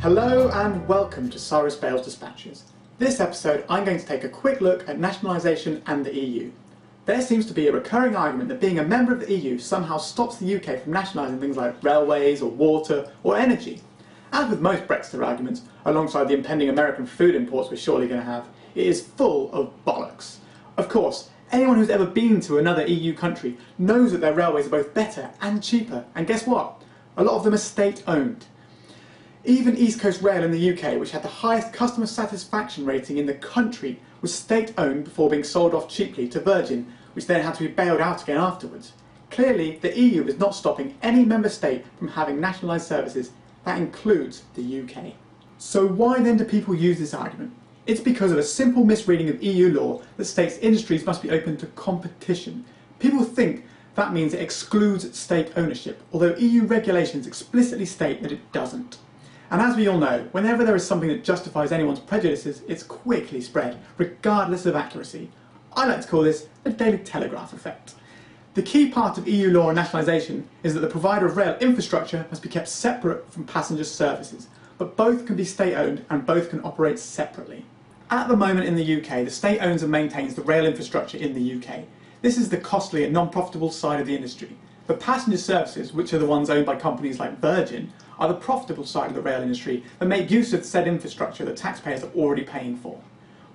Hello and welcome to Cyrus Bales Dispatches. This episode I'm going to take a quick look at nationalisation and the EU. There seems to be a recurring argument that being a member of the EU somehow stops the UK from nationalising things like railways or water or energy. As with most Brexit arguments, alongside the impending American food imports we're surely going to have, it is full of bollocks. Of course, anyone who's ever been to another EU country knows that their railways are both better and cheaper, and guess what? A lot of them are state-owned. Even East Coast Rail in the UK, which had the highest customer satisfaction rating in the country, was state-owned before being sold off cheaply to Virgin, which then had to be bailed out again afterwards. Clearly, the EU is not stopping any member state from having nationalised services. That includes the UK. So why then do people use this argument? It's because of a simple misreading of EU law that states industries must be open to competition. People think that means it excludes state ownership, although EU regulations explicitly state that it doesn't. And as we all know, whenever there is something that justifies anyone's prejudices, it's quickly spread, regardless of accuracy. I like to call this the Daily Telegraph effect. The key part of EU law on nationalisation is that the provider of rail infrastructure must be kept separate from passenger services, but both can be state-owned and both can operate separately. At the moment in the UK, the state owns and maintains the rail infrastructure in the UK. This is the costly and non-profitable side of the industry. The passenger services, which are the ones owned by companies like Virgin, are the profitable side of the rail industry that make use of said infrastructure that taxpayers are already paying for.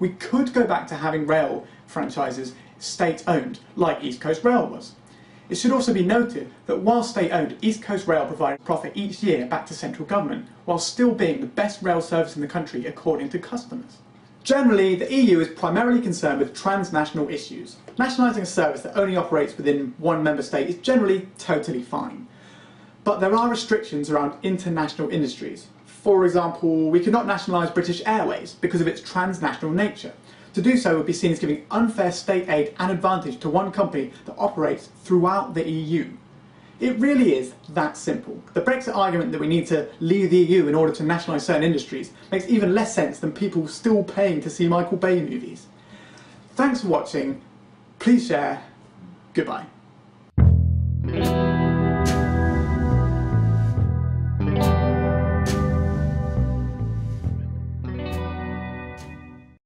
We could go back to having rail franchises state-owned, like East Coast Rail was. It should also be noted that while state-owned, East Coast Rail provided profit each year back to central government, while still being the best rail service in the country according to customers. Generally, the EU is primarily concerned with transnational issues. Nationalising a service that only operates within one member state is generally totally fine. But there are restrictions around international industries. For example, we could not nationalise British Airways because of its transnational nature. To do so would be seen as giving unfair state aid and advantage to one company that operates throughout the EU. It really is that simple. The Brexit argument that we need to leave the EU in order to nationalise certain industries makes even less sense than people still paying to see Michael Bay movies. Thanks for watching. Please share. Goodbye.